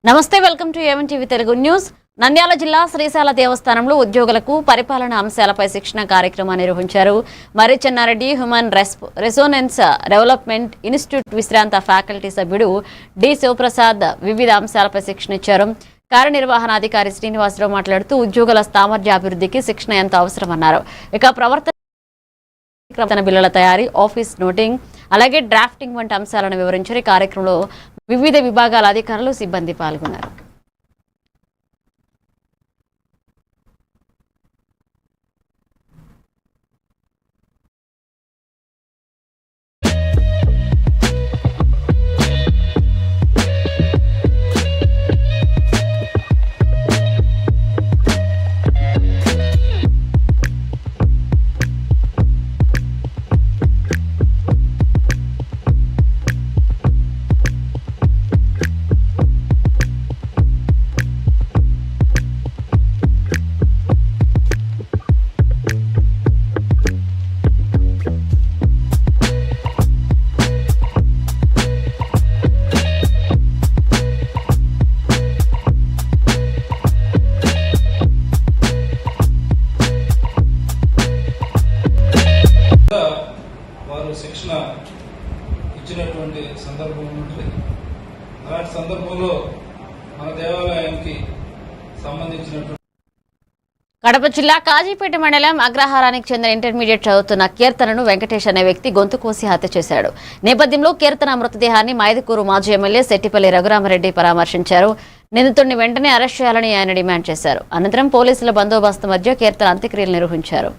నమస్తే, welcome to A1 TV Telugu news. Nandyal జిల్లా శ్రీశైల దేవస్థానంలో ఉద్యోగులకు పరిపాలన అంశాలపై శిక్షణ కార్యక్రమాన్ని నిర్వహించారు. Marri Chenna Reddy human resource development institute విశ్రాంత ఫ్యాకల్టీ సభ్యుడు డి శివప్రసాద్ వివిధ అంశాలపై శిక్షణ ఇచ్చారు. కార్యనిర్వహణాధికారి శ్రీనివాసరావు మాట్లాడుతూ ఉద్యోగుల సామర్థ్యాభివృద్ధికి శిక్షణ ఎంతో అవసరమన్నారు. ఇక ప్రవర్తన బిల్లుల తయారీ, ఆఫీస్ నోటింగ్, అలాగే డ్రాఫ్టింగ్ వంటి అంశాలను వివరించారు. ఈ కార్యక్రమంలో వివిధ విభాగాల అధికారులు, సిబ్బంది పాల్గొన్నారు. వారు శిక్షణ ఇచ్చినటువంటి సందర్భం ఉంటుంది. అలాంటి సందర్భంలో మన దేవాలయానికి సంబంధించినటువంటి కడప జిల్లా కాజీపేట మండలం అగ్రహారానికి చెందిన ఇంటర్మీడియట్ చదువుతున్న కీర్తనను వెంకటేష్ అనే వ్యక్తి గొంతు కోసి హత్య చేశాడు. నేపథ్యంలో కీర్తన మృతదేహాన్ని మైదుకూరు మాజీ ఎమ్మెల్యే సెట్టిపల్లి రఘురామరెడ్డి పరామర్శించారు. నిందితుడిని వెంటనే అరెస్ట్ చేయాలని ఆయన డిమాండ్ చేశారు. అనంతరం పోలీసుల బందోబస్తు మధ్య కీర్తన అంత్యక్రియలు నిర్వహించారు.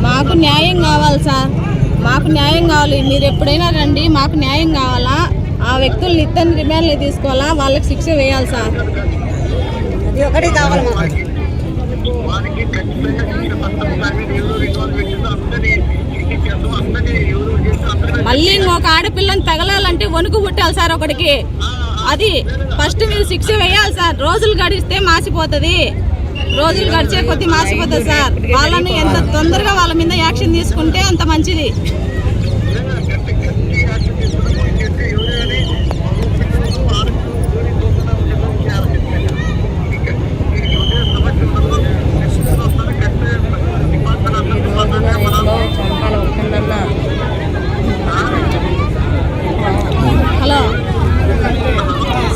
మాకు న్యాయం కావాలి సార్, మాకు న్యాయం కావాలి. మీరు ఎప్పుడైనా రండి, మాకు న్యాయం కావాలా. ఆ వ్యక్తుల్ని ఇద్దరిని రిమాండ్లో తీసుకోవాలా, వాళ్ళకి శిక్ష వేయాలి సార్. అది ఒకటి కావాలి మాకు. మళ్ళీ ఇంకొక ఆడపిల్లని తగలాలంటే వణుకు పుట్టాలి సార్ ఒకటికి. అది ఫస్ట్ మీరు శిక్ష వేయాలి సార్. రోజులు గడిస్తే మాసిపోతుంది, రోజులు గడిచే కొద్ది మాసిపోతుంది సార్. వాళ్ళని ఎంత తొందరగా వాళ్ళ మీద యాక్షన్ తీసుకుంటే అంత మంచిది. హలో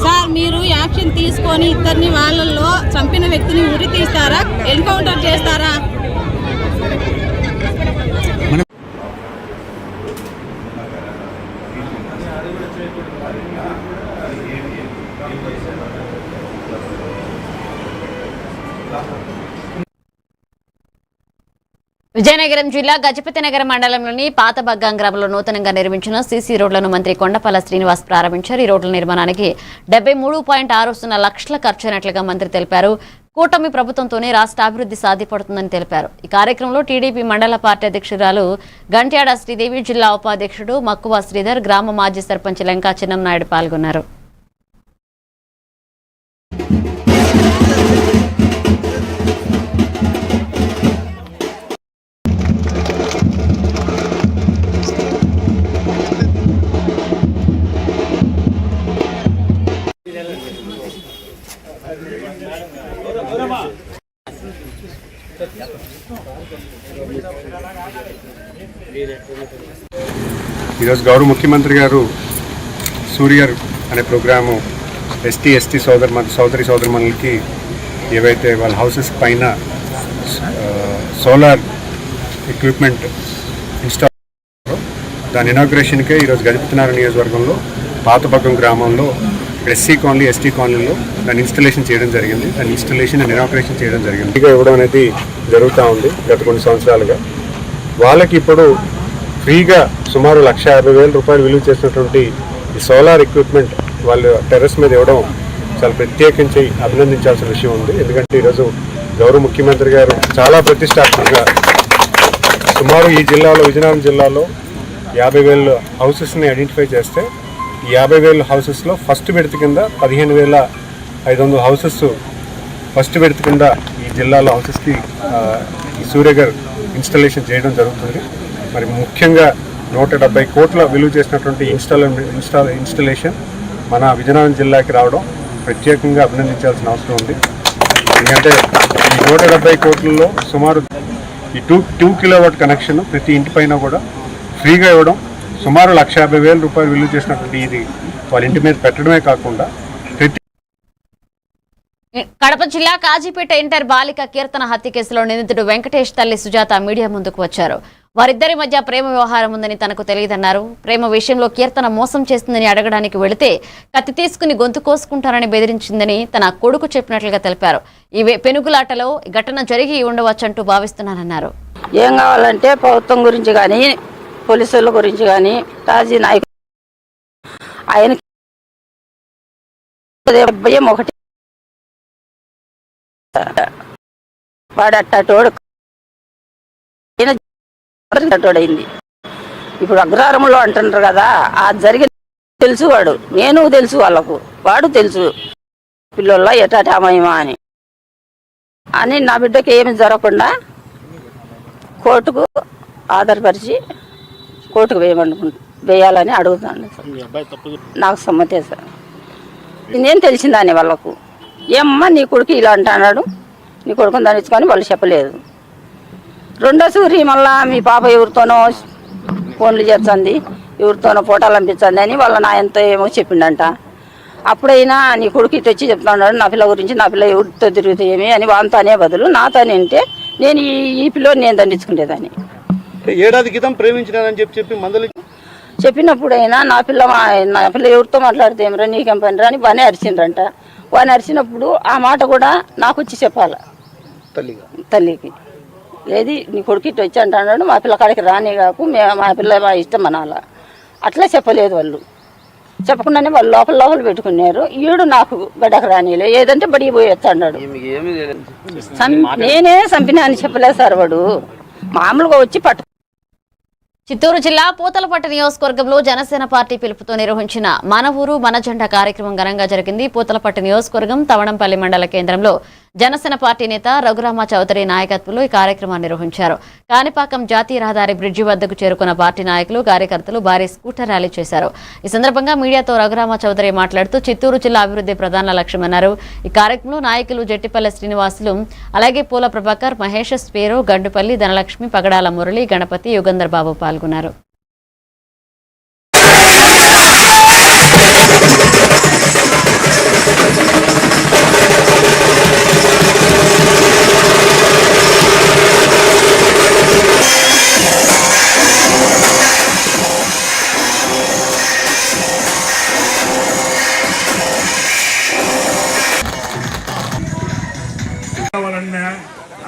సార్, మీరు యాక్షన్ తీసుకొని ఇద్దరిని వాళ్ళల్లో చంపిన వ్యక్తిని ఉరి తీస్తారా, ఎన్కౌంటర్ చేస్తారా? విజయనగరం జిల్లా గజపతినగరం మండలంలోని పాత బగ్గాం గ్రామంలో నూతనంగా నిర్మించిన సీసీ రోడ్లను మంత్రి కొండపల్లి శ్రీనివాస్ ప్రారంభించారు. ఈ రోడ్ల నిర్మాణానికి 73.60 లక్షల ఖర్చయినట్లుగా మంత్రి తెలిపారు. కూటమి ప్రభుత్వంతోనే రాష్ట్ర అభివృద్ధి సాధ్యపడుతుందని తెలిపారు. ఈ కార్యక్రమంలో టీడీపీ మండల పార్టీ అధ్యక్షురాలు గంట్యాడ శ్రీదేవి, జిల్లా ఉపాధ్యక్షుడు మక్కువ శ్రీధర్, గ్రామ మాజీ సర్పంచ్ లంకా చిన్నంనాయుడు పాల్గొన్నారు. ఈరోజు గౌరవ ముఖ్యమంత్రి గారు సూర్యర్ అనే ప్రోగ్రాము ఎస్టీ సోదరి సోదరుమణులకి ఏవైతే వాళ్ళ హౌసెస్ పైన సోలార్ ఎక్విప్మెంట్ ఇన్స్టాల్ దాని ఇనాగ్రేషన్కే ఈరోజు గజపతినగరం నియోజకవర్గంలో పాతబగ్గం గ్రామంలో ఎస్సీ కాలనీ ఎస్టీ కాలనీలో దాన్ని ఇన్స్టలేషన్ చేయడం జరిగింది. దాని ఇన్స్టలేషన్ అండ్ ఇనాగ్రేషన్ చేయడం జరిగింది. ఫ్రీగా ఇవ్వడం అనేది జరుగుతూ ఉంది గత కొన్ని సంవత్సరాలుగా. వాళ్ళకి ఇప్పుడు ఫ్రీగా సుమారు 1,50,000 రూపాయలు విలువ చేసినటువంటి ఈ సోలార్ ఎక్విప్మెంట్ వాళ్ళు టెర్రస్ మీద ఇవ్వడం చాలా ప్రత్యేకించి అభినందించాల్సిన విషయం ఉంది. ఎందుకంటే ఈరోజు గౌరవ ముఖ్యమంత్రి గారు చాలా ప్రతిష్టాత్మకంగా సుమారు ఈ జిల్లాలో, విజయనగరం జిల్లాలో 50,000 హౌసెస్ని ఐడెంటిఫై చేస్తే ఈ 50,000 హౌసెస్లో ఫస్ట్ విడత కింద 15,500 హౌసెస్ ఫస్ట్ విడత కింద ఈ జిల్లాలో హౌసెస్కి ఈ సూర్య గారు ఇన్స్టాలేషన్ చేయడం జరుగుతుంది. మరి ముఖ్యంగా 170 కోట్ల విలువ చేసినటువంటి ఇన్స్టాలేషన్ మన విజయనగరం జిల్లాకి రావడం ప్రత్యేకంగా అభినందించాల్సిన అవసరం ఉంది. ఎందుకంటే ఈ 170 కోట్లలో సుమారు ఈ 2 కిలోవాట్ కనెక్షన్ ప్రతి ఇంటి పైన కూడా ఫ్రీగా ఇవ్వడం, సుమారు 1,50,000 రూపాయలు విలువ చేసినటువంటి ఇది వాళ్ళ ఇంటి మీద పెట్టడమే కాకుండా కడప జిల్లా కాజీపేట ఇంటర్ బాలిక కీర్తన హత్య కేసులో నిందితుడు వెంకటేష్ తల్లి సుజాత మీడియా ముందుకు వచ్చారు. వారిద్దరి మధ్య ప్రేమ వ్యవహారం ఉందని తనకు తెలియదన్నారు. ప్రేమ విషయంలో కీర్తన మోసం చేస్తుందని అడగడానికి వెళితే కత్తి తీసుకుని గొంతు కోసుకుంటారని బెదిరించిందని తన కొడుకు చెప్పినట్లుగా తెలిపారు. ఈ పెనుగులాటలో ఘటన జరిగి ఉండవచ్చంటూ భావిస్తున్నానన్నారు. ఏం కావాలంటే ప్రభుత్వం గురించి కానీ, పోలీసుల గురించి కానీ, రాజీ నాయకులు ఆయన భయం ఒకటి, వాడట్టోడు అయింది. ఇప్పుడు అగ్రహారంలో అంటున్నారు కదా, ఆ జరిగిన తెలుసు, వాడు నేను తెలుసు, వాళ్ళకు వాడు తెలుసు, పిల్లల ఎటాటామయమా అని నా బిడ్డకి ఏమి జరగకుండా కోర్టుకు ఆధారపరిచి కోర్టుకు వేయాలని అడుగుతాను. నాకు సమ్మతే సార్. నేను తెలిసిందాన్ని వాళ్ళకు, ఏమమ్మా నీ కొడుకు ఇలా అంటున్నాడు, నీ కొడుకుని దానిచ్చుకొని వాళ్ళు చెప్పలేదు. రెండో సూరి మళ్ళా మీ పాప ఎవరితోనో ఫోన్లు చేస్తుంది, ఎవరితోనో ఫోటోలు పంపించండి అని వాళ్ళ నాయనతో ఏమో చెప్పిండంట. అప్పుడైనా నీ కొడుకు ఇటు వచ్చి చెప్తున్నాడు, నా పిల్ల గురించి, నా పిల్ల ఎవరితో తిరుగుతాయి ఏమి అని వాళ్ళతో అనే బదులు నాతోనే అంటే నేను ఈ పిల్లని నేను దండించుకునేదాన్ని. ఏడాది క్రితం ప్రేమించినానని చెప్పి మందలి చెప్పినప్పుడైనా నా పిల్ల ఎవరితో మాట్లాడితే ఏమరా నీకేం పనిరా అని బాగానే అరిచిండ్రంట. వాడిని అరిచినప్పుడు ఆ మాట కూడా నాకు వచ్చి చెప్పాల తల్లికి, ఏది నీ కొడుకు ఇటు వచ్చి అంటున్నాడు, మా పిల్ల కాడికి రాని కాకు, మా పిల్ల మా ఇష్టం అనాల. అట్లా చెప్పలేదు వాళ్ళు. చెప్పకుండానే వాళ్ళు లోపల పెట్టుకున్నారు. ఈడు నాకు గడ్డకు రానిలే, ఏదంటే బడికి పోయి వచ్చాడు. నేనే చంపినా అని చెప్పలేదు సార్. వాడు మామూలుగా వచ్చి పట్టు. చిత్తూరు జిల్లా పూతలపట్టు నియోజకవర్గంలో జనసేన పార్టీ పిలుపుతో నిర్వహించిన మన ఊరు మన జెండా కార్యక్రమం ఘనంగా జరిగింది. పూతలపట్టు నియోజకవర్గం తవణంపల్లి మండల కేంద్రంలో జనసేన పార్టీ నేత రఘురామ చౌదరి నాయకత్వంలో ఈ కార్యక్రమాన్ని నిర్వహించారు. కాణిపాకం జాతీయ రహదారి బ్రిడ్జి వద్దకు చేరుకున్న పార్టీ నాయకులు, కార్యకర్తలు భారీ స్కూటర్ ర్యాలీ చేశారు. ఈ సందర్భంగా మీడియాతో రఘురామ చౌదరి మాట్లాడుతూ చిత్తూరు జిల్లా అభివృద్ధి ప్రధాన లక్ష్యమన్నారు. ఈ కార్యక్రమంలో నాయకులు జట్టిపల్లె శ్రీనివాసులు, అలాగే పూల ప్రభాకర్, మహేష్ స్పేరు, గండుపల్లి ధనలక్ష్మి, పగడాల మురళి, గణపతి, యుగంధర్ బాబు పాల్గొన్నారు.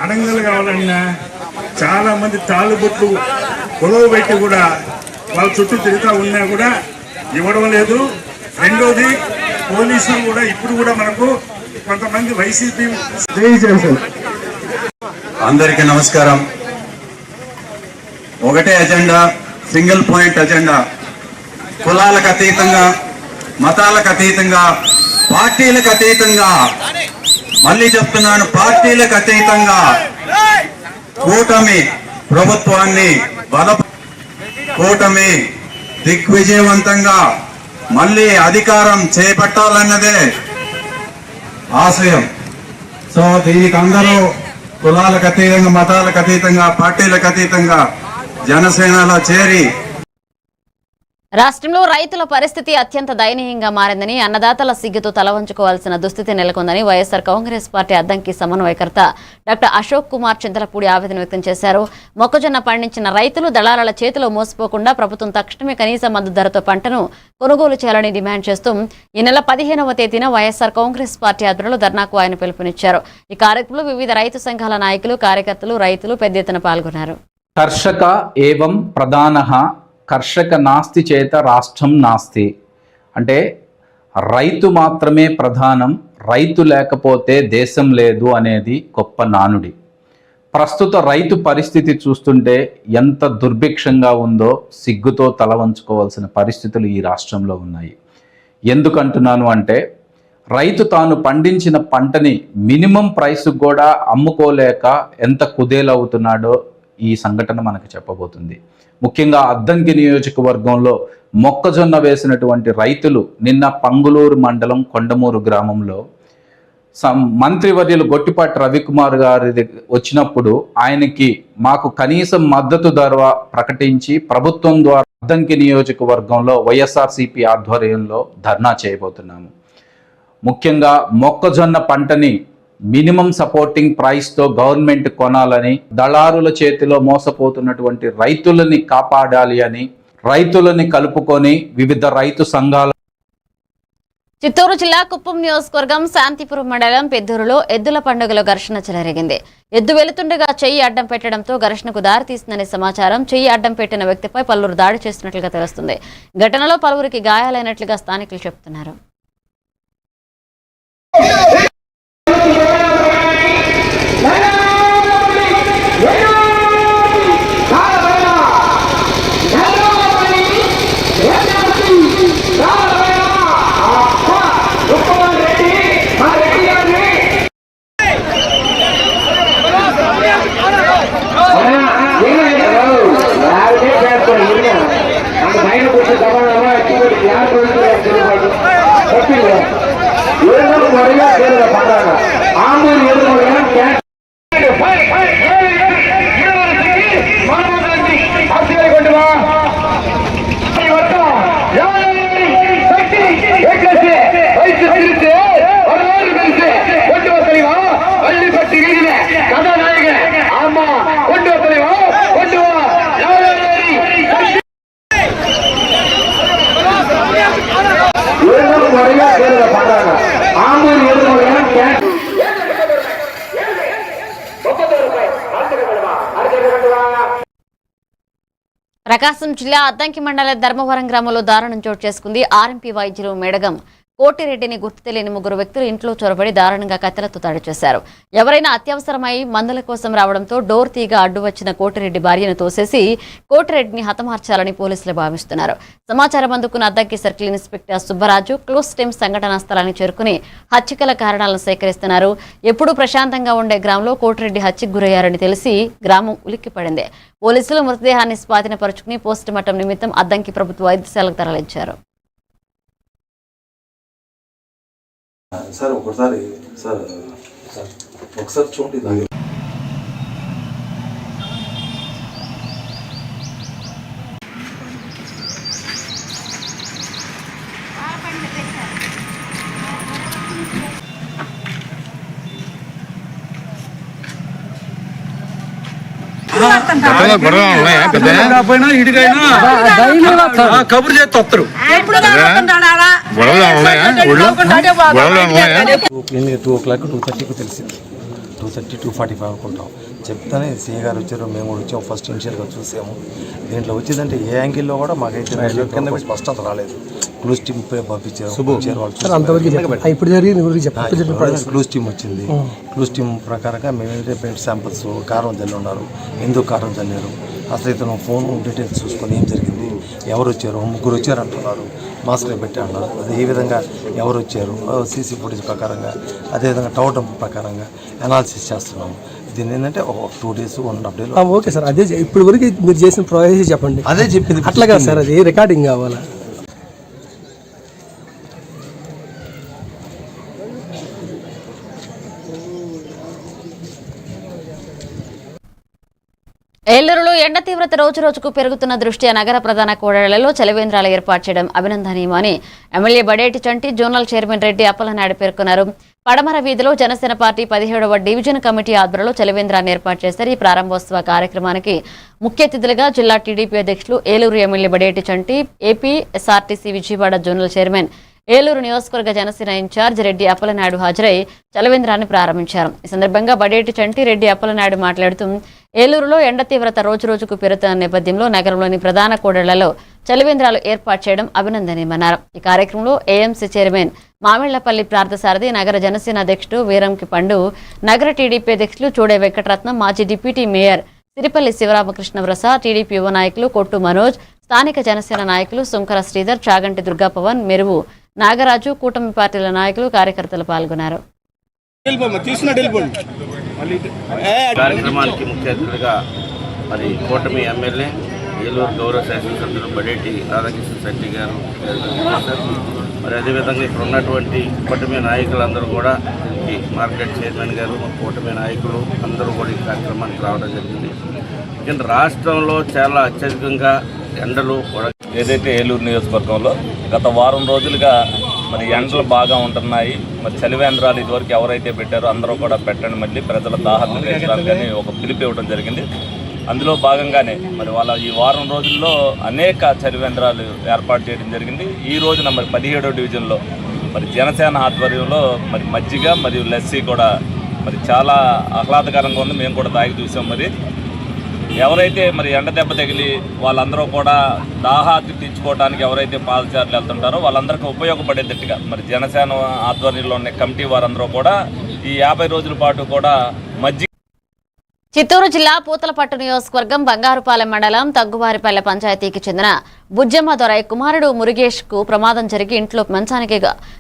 అడంగలు కావాలన్నా చాలా మంది తాళ్ళుబొట్లు పొడవు పెట్టి కూడా వాళ్ళ చుట్టూ తిరుగుతూ ఉన్నా కూడా ఇవ్వడం లేదు. రెండోది పోలీసులు కూడా ఇప్పుడు కూడా మనకు కొంతమంది వైసీపీ అందరికీ నమస్కారం. ఒకటే అజెండా, సింగిల్ పాయింట్ అజెండా. కులాలకు అతీతంగా, మతాలకు అతీతంగా, పార్టీలకు అతీతంగా, మళ్ళీ చెప్తున్నాను, పార్టీలకు అతీతంగా కూటమి ప్రభుత్వాన్ని కూటమి దిగ్విజయవంతంగా మళ్ళీ అధికారం చేపట్టాలన్నదే ఆశయం. సో దీనికి అందరూ కులాలకు అతీతంగా, మతాలకు అతీతంగా, పార్టీలకు అతీతంగా జనసేనలో చేరి రాష్ట్రంలో రైతుల పరిస్థితి అత్యంత దయనీయంగా మారిందని, అన్నదాతల సిగ్గుతో తలవంచుకోవాల్సిన దుస్థితి నెలకొందని వైఎస్ఆర్ కాంగ్రెస్ పార్టీ అద్దంకి సమన్వయకర్త డాక్టర్ అశోక్ కుమార్ చింతలపూడి ఆవేదన వ్యక్తం చేశారు. మొక్కజొన్న పండించిన రైతులు దళారుల చేతిలో మోసపోకుండా ప్రభుత్వం తక్షణమే కనీస మద్దతు ధరతో పంటను కొనుగోలు చేయాలని డిమాండ్ చేస్తూ ఈ నెల 15వ తేదీన వైఎస్ఆర్ కాంగ్రెస్ పార్టీ ఆధ్వర్యంలో ధర్నాకు ఆయన పిలుపునిచ్చారు. ఈ కార్యక్రమంలో వివిధ రైతు సంఘాల నాయకులు, కార్యకర్తలు, రైతులు పెద్ద ఎత్తున పాల్గొన్నారు. కర్షక ఏవం ప్రధానః కర్షక నాస్తి చేత రాష్ట్రం నాస్తి. అంటే రైతు మాత్రమే ప్రధానం, రైతు లేకపోతే దేశం లేదు అనేది గొప్ప నానుడి. ప్రస్తుత రైతు పరిస్థితి చూస్తుంటే ఎంత దుర్భిక్షంగా ఉందో సిగ్గుతో తల వంచుకోవాల్సిన పరిస్థితులు ఈ రాష్ట్రంలో ఉన్నాయి. ఎందుకంటున్నాను అంటే రైతు తాను పండించిన పంటని మినిమం ప్రైస్కు కూడా అమ్ముకోలేక ఎంత కుదేలవుతున్నాడో ఈ సంఘటన మనకు చెప్పబోతుంది. ముఖ్యంగా అద్దంకి నియోజకవర్గంలో మొక్కజొన్న వేసినటువంటి రైతులు నిన్న పంగులూరు మండలం కొండమూరు గ్రామంలో మంత్రివర్యులు గొట్టిపాటి రవికుమార్ గారి వచ్చినప్పుడు ఆయనకి మాకు కనీసం మద్దతు ధర ప్రకటించి ప్రభుత్వం ద్వారా అద్దంకి నియోజకవర్గంలో వైఎస్ఆర్సీపీ ఆధ్వర్యంలో ధర్నా చేయబోతున్నాము. ముఖ్యంగా మొక్కజొన్న పంటని మినిమం సపోర్టింగ్ ప్రైస్తో గవర్నమెంట్ కొనాలని, దళారుల చేతిలో మోసపోతున్నటువంటి రైతులని కాపాడాలి అని రైతులని కలుపుకొని వివిధ రైతు సంఘాల. చిత్తూరు జిల్లా కుప్పం నియోజకవర్గం శాంతిపురం మండలం పెద్దూరులో ఎద్దుల పండుగలో ఘర్షణ చెలరేగింది. ఎద్దు వెళుతుండగా చెయ్యి అడ్డం పెట్టడంతో ఘర్షణకు దారితీసిందనే సమాచారం. చెయ్యి అడ్డం పెట్టిన వ్యక్తిపై పలువురు దాడి చేస్తున్నట్లుగా తెలుస్తుంది. ఘటనలో పలువురికి గాయాలైనట్లుగా స్థానికులు చెబుతున్నారు. ప్రకాశం జిల్లా అద్దంకి మండల ధర్మవరం గ్రామంలో దారుణం చోటు చేసుకుంది. ఆర్ఎంపీ వైద్యులు మేడగం కోటిరెడ్డిని గుర్తు తెలియని ముగ్గురు వ్యక్తులు ఇంట్లో చొరబడి దారుణంగా కత్తెలతో దాడి చేశారు. ఎవరైనా అత్యవసరమై మందుల కోసం రావడంతో డోర్ తీగ అడ్డు వచ్చిన కోటిరెడ్డి భార్యను తోసేసి కోటిరెడ్డిని హతమార్చాలని పోలీసులు భావిస్తున్నారు. సమాచారం అందుకున్న Addanki circle inspector Subbaraju close team సంఘటనా స్థలానికి చేరుకుని హత్యకల కారణాలను సేకరిస్తున్నారు. ఎప్పుడూ ప్రశాంతంగా ఉండే గ్రామంలో కోటిరెడ్డి హత్యకు గురయ్యారని తెలిసి గ్రామం ఉలిక్కిపడింది. పోలీసులు మృతదేహాన్ని స్వాధీనపరుచుకుని పోస్టుమార్టం నిమిత్తం అద్దంకి ప్రభుత్వ వైద్యశాలకు తరలించారు. సార్ ఒకసారి చూడండి. కబురు చేస్తే వస్తారు. 2:00, 2:30కు తెలిసింది. 2:30, 2:45 అనుకుంటాం. చెప్తానే సీఏ గారు వచ్చారు, మేము కూడా వచ్చాము. ఫస్ట్ ఇనిషియల్గా చూసాము. దీంట్లో వచ్చేదంటే ఏ యాంగిల్లో కూడా మాకైతే కింద స్పష్టత రాలేదు. క్లూస్ టీమ్ పంపించారు. క్లూస్ టీమ్ వచ్చింది. క్లూస్ టీమ్ ప్రకారంగా మేమైతే పెయింట్ శాంపిల్స్ కారం చల్లి ఉన్నారు. ఎందుకు కారం చల్లారు, అసలు ఇతను ఫోన్ డీటెయిల్స్ చూసుకొని ఏం జరిగింది, ఎవరు వచ్చారు, ముగ్గురు వచ్చారు అంటున్నారు, మాస్క్లు పెట్టి అన్నారు. అది ఏ విధంగా ఎవరు వచ్చారు, సీసీ ఫుటేజ్ ప్రకారంగా, అదేవిధంగా టవర్ డంప్ ప్రకారంగా అనాలిసిస్ చేస్తున్నాము. దీన్ని ఏంటంటే ఒక 2 days, 1.5 days. ఓకే సార్, అదే ఇప్పుడు వరకు మీరు చేసిన ప్రాసెస్ చెప్పండి. అదే చెప్పింది. అట్లా కాదు సార్, అది రికార్డింగ్ కావాలా? ఏలూరులో ఎండ తీవ్రత రోజురోజుకు పెరుగుతున్న దృష్ట్యా నగర ప్రధాన కూడళ్లలో చలివేంద్రాలు ఏర్పాటు చేయడం అభినందనీయమని ఎమ్మెల్యే బడేటి చంటి జోనల్ చైర్మన్ రెడ్డి అప్పలనాయుడు పేర్కొన్నారు. పడమర వీధిలో జనసేన పార్టీ 17వ డివిజన్ కమిటీ ఆధ్వర్యంలో చలివేంద్రాన్ని ఏర్పాటు చేశారు. ఈ ప్రారంభోత్సవ కార్యక్రమానికి ముఖ్య అతిథులుగా జిల్లా టీడీపీ అధ్యక్షులు Eluru MLA Badeti Chanti, AP SRTC Vijayawada zonal chairman, Eluru నియోజకవర్గ జనసేన ఇన్ఛార్జ్ రెడ్డి అప్పలనాయుడు హాజరై చలివేంద్రాన్ని ప్రారంభించారు. ఈ సందర్భంగా బడేటి చంటి, రెడ్డి అప్పలనాయుడు మాట్లాడుతూ ఏలూరులో ఎండ తీవ్రత రోజురోజుకు పెరుగుతున్న నేపథ్యంలో నగరంలోని ప్రధాన కూడళ్లలో చలివేంద్రాలు ఏర్పాటు చేయడం అభినందనీయమన్నారు. ఈ కార్యక్రమంలో ఏఎంసీ చైర్మన్ మామిళ్లపల్లి పార్థసారథి, నగర జనసేన అధ్యక్షుడు వీరంకి పండు, నగర టీడీపీ అధ్యక్షులు చూడే వెంకటరత్నం, మాజీ deputy mayor Siripalli Sivaramakrishna Prasad, TDP యువ నాయకులు కొట్టు మనోజ్, స్థానిక జనసేన నాయకులు సుంకర శ్రీధర్, చాగంటి దుర్గాపవన్, మెరువు నాగరాజు, కూటమి పార్టీల నాయకులు, కార్యకర్తలు పాల్గొన్నారు. కార్యక్రమానికి ముఖ్య అతిథిగా మరి కూటమి ఎమ్మెల్యే ఏలూరు గౌరవ శాసనసభ్యులు బడేటి రాధాకృష్ణ శెట్టి గారు మరి అదేవిధంగా ఇక్కడ ఉన్నటువంటి కూటమి నాయకులందరూ కూడా ఈ మార్కెట్ చైర్మన్ గారు, కూటమి నాయకులు అందరూ కూడా ఈ కార్యక్రమానికి రావడం జరిగింది. కానీ రాష్ట్రంలో చాలా అత్యధికంగా ఎండలు ఏదైతే ఏలూరు నియోజకవర్గంలో గత వారం రోజులుగా మరి ఎండలు బాగా ఉంటున్నాయి. మరి చలివేంద్రాలు ఇదివరకు ఎవరైతే పెట్టారో అందరూ కూడా పెట్టండి, మళ్ళీ ప్రజల దాహాన్ని తీర్చడానికని ఒక పిలుపు ఇవ్వడం జరిగింది. అందులో భాగంగానే మరి వాళ్ళ ఈ వారం రోజుల్లో అనేక చలివేంద్రాలు ఏర్పాటు చేయడం జరిగింది. ఈ రోజున మరి 17వ డివిజన్లో మరి జనసేన ఆధ్వర్యంలో మరి మజ్జిగ మరియు లస్సీ కూడా మరి చాలా ఆహ్లాదకరంగా ఉంది. మేము కూడా తాగి చూసాం. మరి ఎవరైతే మరి ఎండ దెబ్బ తగిలి వాళ్ళందరూ కూడా దాహాన్ని తీర్చుకోవడానికి ఎవరైతే పాదచారులు వెళ్తుంటారో వాళ్ళందరికీ ఉపయోగపడేటట్టుగా మరి జనసేన ఆధ్వర్యంలో ఉన్న కమిటీ వారందరూ కూడా ఈ 50 రోజుల పాటు కూడా మజ్జిగ. చిత్తూరు జిల్లా పూతలపట్టు నియోజకవర్గం బంగారుపాలెం మండలం తగ్గువారిపల్లె పంచాయతీకి చెందిన బుజ్జమ్మ దొరై కుమారుడు మురుగేష్ కు ప్రమాదం జరిగి ఇంట్లో మంచానికి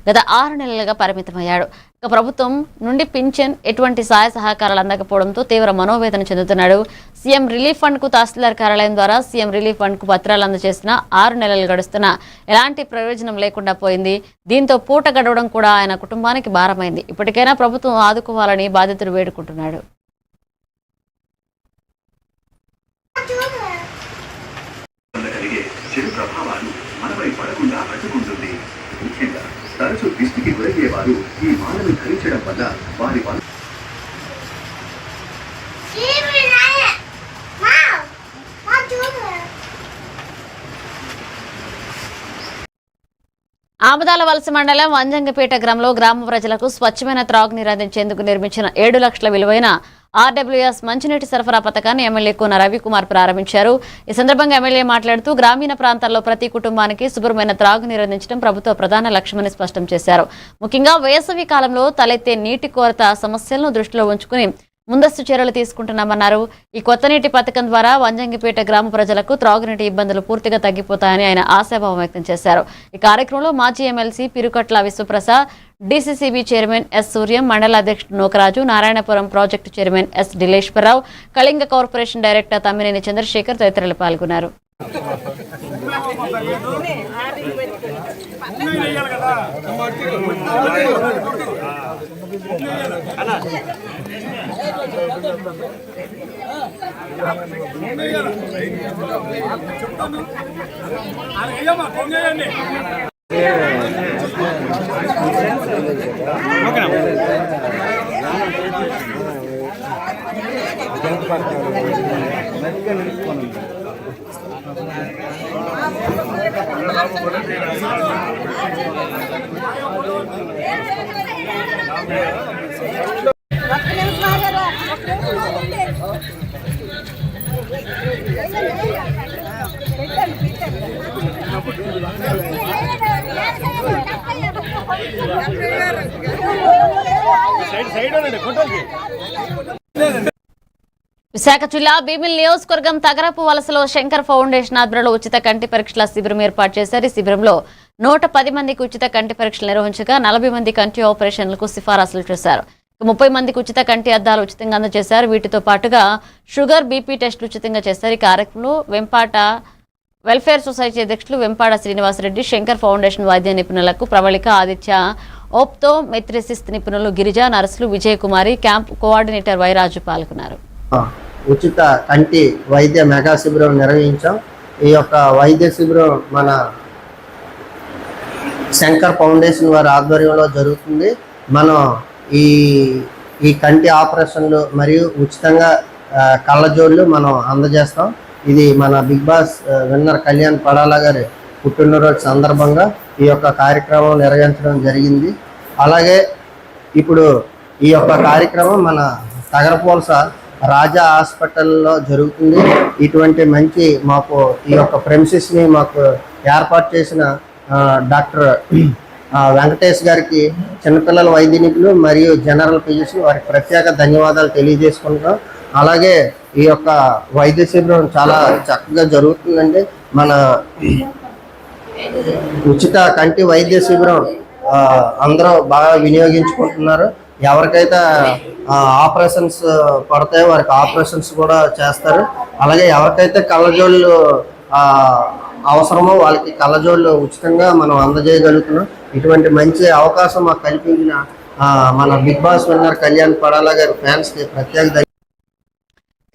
గత 6 నెలలుగా పరిమితమయ్యాడు. ప్రభుత్వం నుండి పింఛన్ ఎటువంటి సహాయ సహకారాలు అందకపోవడంతో తీవ్ర మనోవేదన చెందుతున్నాడు. సీఎం రిలీఫ్ ఫండ్ కు తహసీల్దార్ కార్యాలయం ద్వారా సీఎం రిలీఫ్ ఫండ్ కు పత్రాలు అందజేసిన 6 నెలలు గడుస్తున్నా ఎలాంటి ప్రయోజనం లేకుండా పోయింది. దీంతో పూట గడవడం కూడా ఆయన కుటుంబానికి భారమైంది. ఇప్పటికైనా ప్రభుత్వం ఆదుకోవాలని బాధితుడు వేడుకుంటున్నాడు. చెడు ప్రభావాలు మనపై పడకుండా అడ్డుకుంటుంది. ముఖ్యంగా తరచూ దృష్టికి గురయ్యేవారు ఈ మాలను ధరించడం వల్ల వారి ఆమదాల వలస మండలం వంజంగపేట గ్రామంలో గ్రామ ప్రజలకు స్వచ్ఛమైన త్రాగునీరు అందించేందుకు నిర్మించిన 7 లక్షల విలువైన ఆర్డబ్ల్యూఎస్ మంచినీటి సరఫరా పథకాన్ని ఎమ్మెల్యే కోన రవికుమార్ ప్రారంభించారు. ఈ సందర్భంగా ఎమ్మెల్యే మాట్లాడుతూ గ్రామీణ ప్రాంతాల్లో ప్రతి కుటుంబానికి శుభ్రమైన త్రాగునీరు అందించడం ప్రభుత్వ ప్రధాన లక్ష్యమని స్పష్టం చేశారు. ముఖ్యంగా వేసవి కాలంలో తలెత్తే నీటి కొరత సమస్యలను దృష్టిలో ఉంచుకుని ముందస్తు చర్యలు తీసుకుంటున్నామన్నారు. ఈ కొత్త నీటి పథకం ద్వారా వంజంగిపేట గ్రామ ప్రజలకు త్రాగునీటి ఇబ్బందులు పూర్తిగా తగ్గిపోతాయని ఆయన ఆశాభావం వ్యక్తం చేశారు. ఈ కార్యక్రమంలో మాజీ MLC Pirukatla Vishwaprasad, DCCB chairman S Suryam, mandal అధ్యక్షుడు Nokaraju, Narayanapuram project chairman S Dileswararao, Kalinga corporation director Tammineni Chandrasekhar తదితరులు పాల్గొన్నారు. విశాఖ జిల్లా భీమిలి నియోజకవర్గం తగరపు వలసలో శంకర్ ఫౌండేషన్ ఆధ్వర్యంలో ఉచిత కంటి పరీక్షల శిబిరం ఏర్పాటు చేశారు. ఈ శిబిరంలో 110 మందికి ఉచిత కంటి పరీక్షలు నిర్వహించగా 40 మంది కంటి ఆపరేషన్లకు సిఫారసులు చేశారు. 30 మందికి ఉచిత కంటి అద్దాలు ఉచితంగా అందజేశారు. వీటితో పాటుగా షుగర్, బీపీ టెస్టులు ఉచితంగా చేశారు. ఈ కార్యక్రమంలో వెంపాట వెల్ఫేర్ సొసైటీ అధ్యక్షులు వెంపాడ శ్రీనివాసరెడ్డి, శంకర్ ఫౌండేషన్ వైద్య నిపుణులకు ప్రవళిక, ఆదిత్య, ఓప్తో మెత్రిసిస్ నిపుణులు గిరిజ, నర్సులు విజయకుమారి, క్యాంప్ కోఆర్డినేటర్ వైరాజు పాల్గొన్నారు. ఉచిత కంటి వైద్య మెగా శిబిరం నిర్వహించాం. ఈ యొక్క వైద్య శిబిరం మన శంకర్ ఫౌండేషన్ వారి ఆధ్వర్యంలో జరుగుతుంది. మనం ఈ కంటి ఆపరేషన్లు మరియు ఉచితంగా కళ్ళజోళ్ళు మనం అందజేస్తాం. ఇది మన బిగ్ బాస్ విన్నర్ కళ్యాణ్ పడాలా గారి పుట్టినరోజు సందర్భంగా ఈ యొక్క కార్యక్రమం నిర్వహించడం జరిగింది. అలాగే ఇప్పుడు ఈ యొక్క కార్యక్రమం మన తగరపోల్స రాజా హాస్పిటల్లో జరుగుతుంది. ఇటువంటి మంచి మాకు ఈ యొక్క ప్రెమిసెస్ని మాకు ఏర్పాటు చేసిన డాక్టర్ వెంకటేష్ గారికి, చిన్నపిల్లల వైద్య నిపుణులు మరియు జనరల్ ఫిజిషియన్ వారికి ప్రత్యేక ధన్యవాదాలు తెలియజేసుకుంటాం. అలాగే ఈ యొక్క వైద్య శిబిరం చాలా చక్కగా జరుగుతుందండి. మన ఉచిత కంటి వైద్య శిబిరం అందరూ బాగా వినియోగించుకుంటున్నారు. ఎవరికైతే ఆపరేషన్స్ పడతాయో వారికి ఆపరేషన్స్ కూడా చేస్తారు. అలాగే ఎవరికైతే కళ్ళజోళ్ళు అవసరమో వాళ్ళకి కళ్ళజోళ్ళు ఉచితంగా మనం అందజేయగలుగుతున్నాం. ఇటువంటి మంచి అవకాశం మాకు కల్పించిన మన బిగ్ బాస్ విన్నర్ కళ్యాణ్ పడాలా గారి ఫ్యాన్స్కి ప్రత్యేక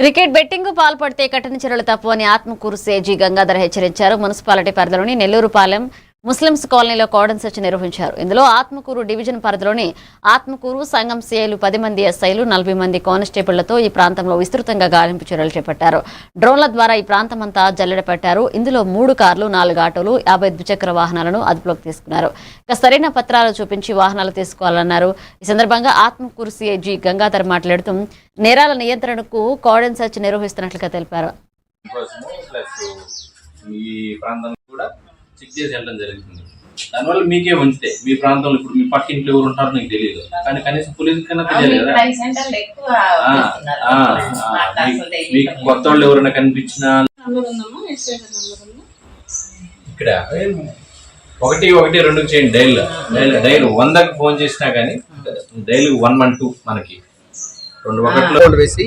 క్రికెట్ బెట్టింగ్ పాల్పడితే కఠిన చర్యలు తప్పవని ఆత్మకూరు సేజీ గంగాధర్ హెచ్చరించారు. మున్సిపాలిటీ పరిధిలోని నెల్లూరుపాలెం ముస్లింస్ కాలనీలో కార్డన్ సెర్చ్ నిర్వహించారు. ఇందులో ఆత్మకూరు డివిజన్ పరిధిలోని ఆత్మకూరు సంఘం సిఐలు 10 మంది ఎస్ఐలు 40 మంది కానిస్టేబుళ్లతో ఈ ప్రాంతంలో విస్తృతంగా గాలింపు చర్యలు చేపట్టారు. డ్రోన్ల ద్వారా ఈ ప్రాంతమంతా జల్లెడ పెట్టారు. ఇందులో 3 కార్లు, 4 ఆటోలు, 50 ద్విచక్ర వాహనాలను అదుపులోకి తీసుకున్నారు. ఇక సరైన పత్రాలు చూపించి వాహనాలు తీసుకోవాలన్నారు. ఈ సందర్భంగా ఆత్మకూరు సిఐజీ గంగాధర్ మాట్లాడుతూ నేరాల నియంత్రణకు కార్డన్ సెర్చ్ నిర్వహిస్తున్నట్లుగా తెలిపారు. చెక్ చేసి వెళ్ళడం జరుగుతుంది. దానివల్ల మీకే మంచిదే. మీ ప్రాంతంలో ఇప్పుడు మీ పక్క ఇంట్లో ఎవరు ఉంటారో నీకు తెలియదు, కానీ కనీసం పోలీసు కన్నా తెలియదు కదా. మీకు కొత్త వాళ్ళు ఎవరైనా కనిపించినా ఇక్కడ 112 చేయండి. డైల్ 100కి ఫోన్ చేసినా కానీ డైల్ 112 మనకి 2 వేసి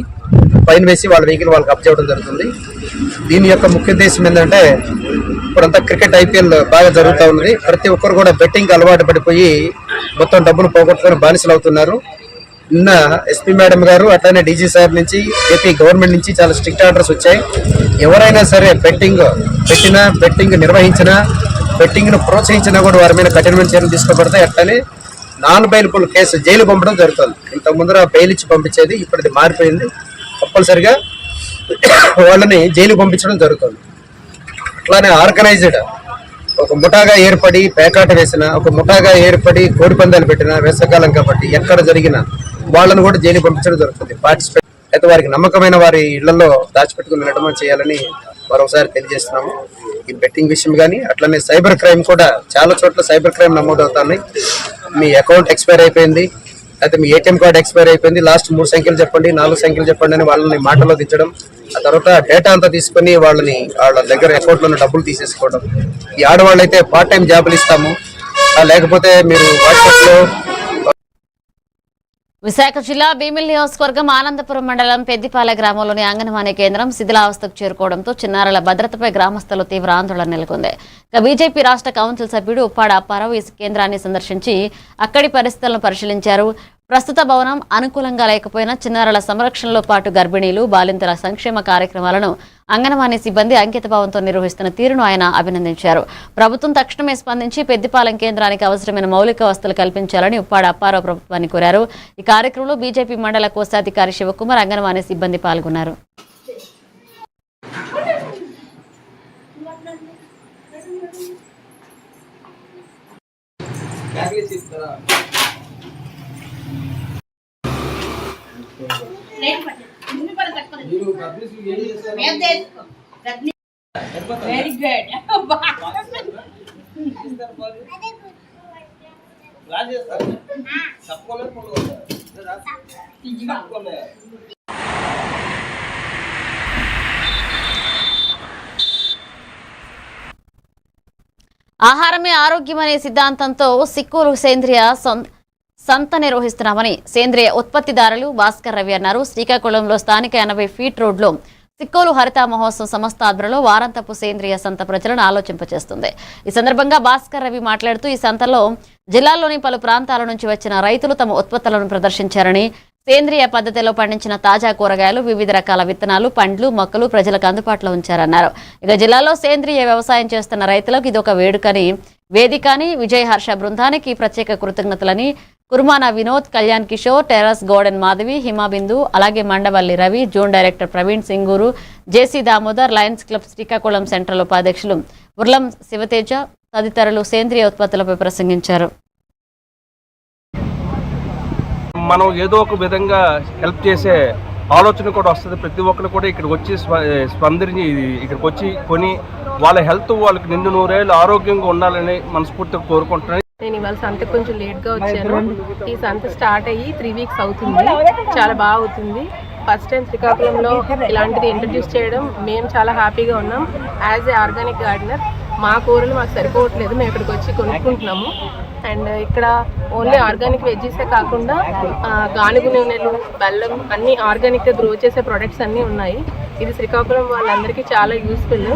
ఫైన్ వేసి వాళ్ళ వెహికల్ వాళ్ళకి అప్ చేయడం జరుగుతుంది. దీని యొక్క ముఖ్య ఉద్దేశం ఏంటంటే ఇప్పుడంతా క్రికెట్ ఐపీఎల్ బాగా జరుగుతూ ఉన్నది. ప్రతి ఒక్కరు కూడా బెట్టింగ్ అలవాటు పడిపోయి మొత్తం డబ్బులు పోగొట్టుకొని బానిసలు అవుతున్నారు. నిన్న ఎస్పీ మేడం గారు అట్లానే డీజీ సార్ నుంచి ఏపీ గవర్నమెంట్ నుంచి చాలా స్ట్రిక్ట్ ఆర్డర్స్ వచ్చాయి. ఎవరైనా సరే బెట్టింగ్ పెట్టినా, బెట్టింగ్ నిర్వహించినా, బెట్టింగ్ను ప్రోత్సహించినా కూడా వారి మీద కఠినమైన చర్యలు తీసుకోబడతాయి. అట్లానే నాన్ బెయిలబుల్ కేసు జైలు పంపడం జరుగుతుంది. ఇంత ముందర బెయిల్ ఇచ్చి పంపించేది, ఇప్పుడు అది మారిపోయింది. కంపల్సరిగా వాళ్ళని జైలు పంపించడం జరుగుతుంది. అట్లానే ఆర్గనైజ్డ్ ఒక ముఠాగా ఏర్పడి పేకాట వేసిన, ఒక ముఠాగా ఏర్పడి కోడి పందాలు పెట్టిన, వేసవకాలం కాబట్టి ఎక్కడ జరిగిన వాళ్ళను కూడా జైలు పంపించడం జరుగుతుంది. పార్టిసిపేట్ అయితే వారికి నమ్మకమైన వారి ఇళ్లలో దాచిపెట్టుకుని నడమ చేయాలని మరోసారి తెలియజేస్తున్నాము. ఈ బెట్టింగ్ విషయం కానీ అట్లనే సైబర్ క్రైమ్ కూడా చాలా చోట్ల సైబర్ క్రైమ్ నమోదవుతున్నాయి. మీ అకౌంట్ ఎక్స్పైర్ అయిపోయింది, అయితే మీ ఏటీఎం కార్డు ఎక్స్పైర్ అయిపోయింది, లాస్ట్ 3 సంఖ్యలు చెప్పండి, 4 సంఖ్యలు చెప్పండి అని వాళ్ళని మాటలో దించడం, ఆ తర్వాత డేటా అంతా తీసుకొని వాళ్ళ దగ్గర అకౌంట్లో డబ్బులు తీసేసుకోవడం. ఈ ఆడవాళ్ళు అయితే పార్ట్ టైం జాబులు ఇస్తాము, లేకపోతే మీరు వాట్సాప్లో. విశాఖ జిల్లా భీమిలి నియోజకవర్గం ఆనందపురం మండలం పెద్దిపాలె గ్రామంలోని అంగన్వాడీ కేంద్రం శిథిలావస్థకు చేరుకోవడంతో చిన్నారుల భద్రతపై గ్రామస్తులు తీవ్ర ఆందోళన నెలకొంది. ఇక బీజేపీ రాష్ట్ర కౌన్సిల్ సభ్యుడు ఉప్పాడ అప్పారావు ఈ కేంద్రాన్ని సందర్శించి అక్కడి పరిస్థితులను పరిశీలించారు. ప్రస్తుత భవనం అనుకూలంగా లేకపోయినా చిన్నారుల సంరక్షణలో పాటు గర్భిణీలు, బాలింతల సంక్షేమ కార్యక్రమాలను అంగన్వాడీ సిబ్బంది అంకితభావంతో నిర్వహిస్తున్న తీరును ఆయన అభినందించారు. ప్రభుత్వం తక్షణమే స్పందించి పెద్దిపాలెం కేంద్రానికి అవసరమైన మౌలిక వసతులు కల్పించాలని ఉప్పాడ అప్పారావు ప్రభుత్వాన్ని కోరారు. ఈ కార్యక్రమంలో బీజేపీ మండల కోశాధికారి శివకుమార్, అంగన్వాడీ సిబ్బంది పాల్గొన్నారు. Very good. ఆహారమే ఆరోగ్యం అనే సిద్ధాంతంతో సిక్కోలు సేంద్రియ సంత నిర్వహిస్తున్నామని సేంద్రియ ఉత్పత్తిదారులు భాస్కర్ రవి అన్నారు. శ్రీకాకుళంలో స్థానిక 80 ఫీట్ రోడ్లో సిక్కోలు హరిత మహోత్సవం సంస్థ ఆధ్వర్యంలో వారాంతపు సేంద్రియ సంత ప్రజలను ఆలోచింపచేస్తుంది. ఈ సందర్భంగా భాస్కర్ రవి మాట్లాడుతూ ఈ సంతలో జిల్లాలోని పలు ప్రాంతాల నుంచి వచ్చిన రైతులు తమ ఉత్పత్తులను ప్రదర్శించారని, సేంద్రియ పద్ధతిలో పండించిన తాజా కూరగాయలు, వివిధ రకాల విత్తనాలు, పండ్లు, మొక్కలు ప్రజలకు అందుబాటులో ఉంచారన్నారు. ఇక జిల్లాలో సేంద్రియ వ్యవసాయం చేస్తున్న రైతులకు ఇదొక వేదికని విజయ్ హర్ష బృందానికి ప్రత్యేక కృతజ్ఞతలని కుర్మానా వినోద్, కళ్యాణ్ కిషోర్, టెరస్ గోడెన్ మాధవి, హిమాబిందు, అలాగే Mandavalli Ravi, zone director Praveen Singuru, JC Damodar, Lions Club Srikakulam central ఉపాధ్యక్షులు ఉర్లం శివతేజ తదితరులు సేంద్రియ ఉత్పత్తులపై ప్రసంగించారు. మనం ఏదో ఒక విధంగా హెల్ప్ చేసే ఆలోచన కూడా వస్తుంది. ప్రతి ఒక్కరు కూడా ఇక్కడికి వచ్చి స్పందించి ఇక్కడికి వచ్చి కొని వాళ్ళ హెల్త్ వాళ్ళకి నిండు నూరేళ్ళు ఆరోగ్యంగా ఉండాలని మనస్ఫూర్తిగా కోరుకుంటున్నాను. నేను ఇవాళ సంతకు కొంచెం లేట్గా వచ్చాను. ఈ సంత స్టార్ట్ అయ్యి 3 వీక్స్ అవుతుంది. చాలా బాగా అవుతుంది. ఫస్ట్ టైం శ్రీకాకుళంలో ఇలాంటిది ఇంట్రడ్యూస్ చేయడం మేము చాలా హ్యాపీగా ఉన్నాం. యాజ్ ఏ ఆర్గానిక్ గార్డెనర్ మా కూరలు మాకు సరిపోవట్లేదు, మేము ఇక్కడికి వచ్చి కొనుక్కుంటున్నాము. అండ్ ఇక్కడ ఓన్లీ ఆర్గానిక్ వెజ్జీసే కాకుండా గానుగు నూనెలు, బెల్లం అన్నీ ఆర్గానిక్గా గ్రో చేసే ప్రొడక్ట్స్ అన్నీ ఉన్నాయి. ఇది శ్రీకాకుళం వాళ్ళందరికీ చాలా యూస్ఫుల్.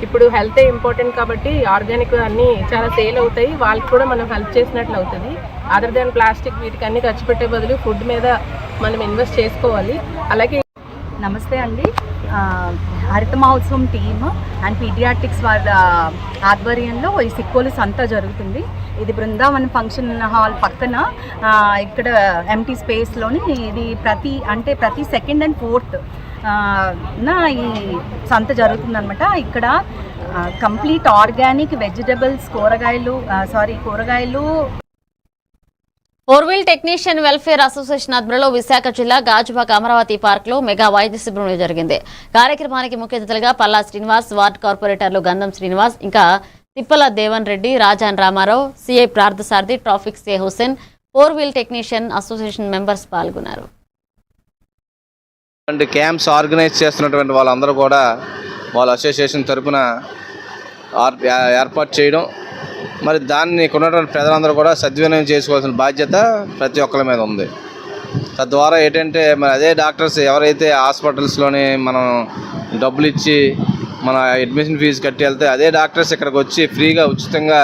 ఇప్పుడు హెల్తే ఇంపార్టెంట్ కాబట్టి ఆర్గానిక్ అన్నీ చాలా సేల్ అవుతాయి. వాళ్ళకి కూడా మనం హెల్ప్ చేసినట్లు అవుతుంది. అదర్ దాన్ ప్లాస్టిక్ వీటికి అన్నీ ఖర్చు పెట్టే బదులు ఫుడ్ మీద మనం ఇన్వెస్ట్ చేసుకోవాలి. అలాగే నమస్తే అండి. హరిత మహోత్సవం టీమ్ అండ్ పీడియాట్రిక్స్ వాళ్ళ ఆధ్వర్యంలో ఈ సిక్కోలు సంత జరుగుతుంది. ఇది బృందావన్ ఫంక్షన్ హాల్ పక్కన ఇక్కడ ఎంటీ స్పేస్లోని ఇది ప్రతి సెకండ్ అండ్ ఫోర్త్ ఈ సంత జరుగుతుందన్నమాట. ఇక్కడ కంప్లీట్ ఆర్గానిక్ వెజిటబుల్స్, కూరగాయలు 4-వీల్ టెక్నీషియన్ వెల్ఫేర్ అసోసియేషన్ ఆధ్వర్యంలో విశాఖ జిల్లా గాజువాక అమరావతి పార్క్ లో మెగా వైద్య శిబిరం జరిగింది. కార్యక్రమానికి ముఖ్య అతిథులుగా పల్లా శ్రీనివాస్, వార్డు కార్పొరేటర్లు గంధం శ్రీనివాస్, ఇంకా Tippala Devan Reddy, Rajan Ramarao, CI Parthasarathi, traffic CI Hussain, four wheel technician association members పాల్గొన్నారు. క్యాంప్స్ ఆర్గనైజ్ చేస్తున్నటువంటి వాళ్ళందరూ కూడా వాళ్ళ అసోసియేషన్ తరఫున ఏర్పాటు చేయడం, మరి దాన్ని కొన్నటువంటి ప్రజలందరూ కూడా సద్వినియోగం చేసుకోవాల్సిన బాధ్యత ప్రతి ఒక్కరి మీద ఉంది. తద్వారా ఏంటంటే మరి అదే డాక్టర్స్ ఎవరైతే హాస్పిటల్స్లోని మనం డబ్బులు ఇచ్చి మన అడ్మిషన్ ఫీజు కట్టి వెళ్తే అదే డాక్టర్స్ ఇక్కడికి వచ్చి ఫ్రీగా ఉచితంగా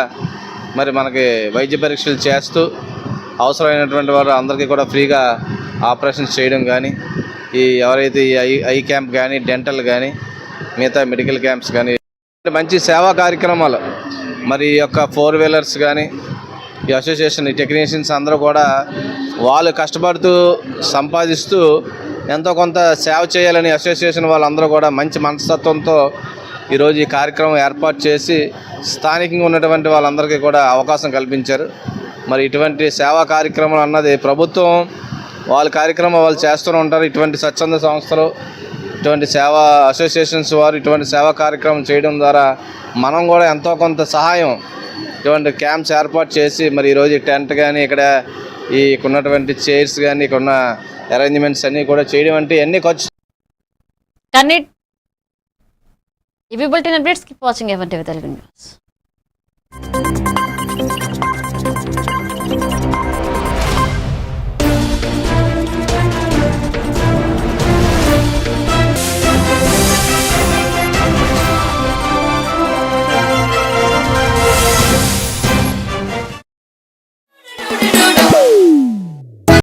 మరి మనకి వైద్య పరీక్షలు చేస్తూ అవసరమైనటువంటి వారు అందరికీ కూడా ఫ్రీగా ఆపరేషన్స్ చేయడం కానీ, ఎవరైతే ఐ క్యాంప్ కానీ, డెంటల్ కానీ, మిగతా మెడికల్ క్యాంప్స్ కానీ మంచి సేవా కార్యక్రమాలు మరి ఈ యొక్క 4-వీలర్స్ కానీ ఈ అసోసియేషన్ టెక్నీషియన్స్ అందరూ కూడా వాళ్ళు కష్టపడుతూ సంపాదిస్తూ ఎంతో కొంత సేవ చేయాలని అసోసియేషన్ వాళ్ళందరూ కూడా మంచి మనస్తత్వంతో ఈరోజు ఈ కార్యక్రమం ఏర్పాటు చేసి స్థానికంగా ఉన్నటువంటి వాళ్ళందరికీ కూడా అవకాశం కల్పించారు. మరి ఇటువంటి సేవా కార్యక్రమం అన్నది ప్రభుత్వం వాళ్ళ కార్యక్రమం వాళ్ళు చేస్తూనే ఉంటారు. ఇటువంటి స్వచ్ఛంద సంస్థలు, ఇటువంటి సేవా అసోసియేషన్స్ వారు ఇటువంటి సేవా కార్యక్రమం చేయడం ద్వారా మనం కూడా ఎంతో కొంత సహాయం ఇటువంటి క్యాంప్స్ ఏర్పాటు చేసి మరి ఈరోజు టెంట్ కానీ ఇక్కడ ఉన్నటువంటి చైర్స్ కానీ ఇక్కడ ఉన్న అరేంజ్మెంట్స్ అన్నీ కూడా చేయడం అంటే ఎన్ని ఖర్చు. ఇవి bulletin updates. Keep watching even TV Telugu news.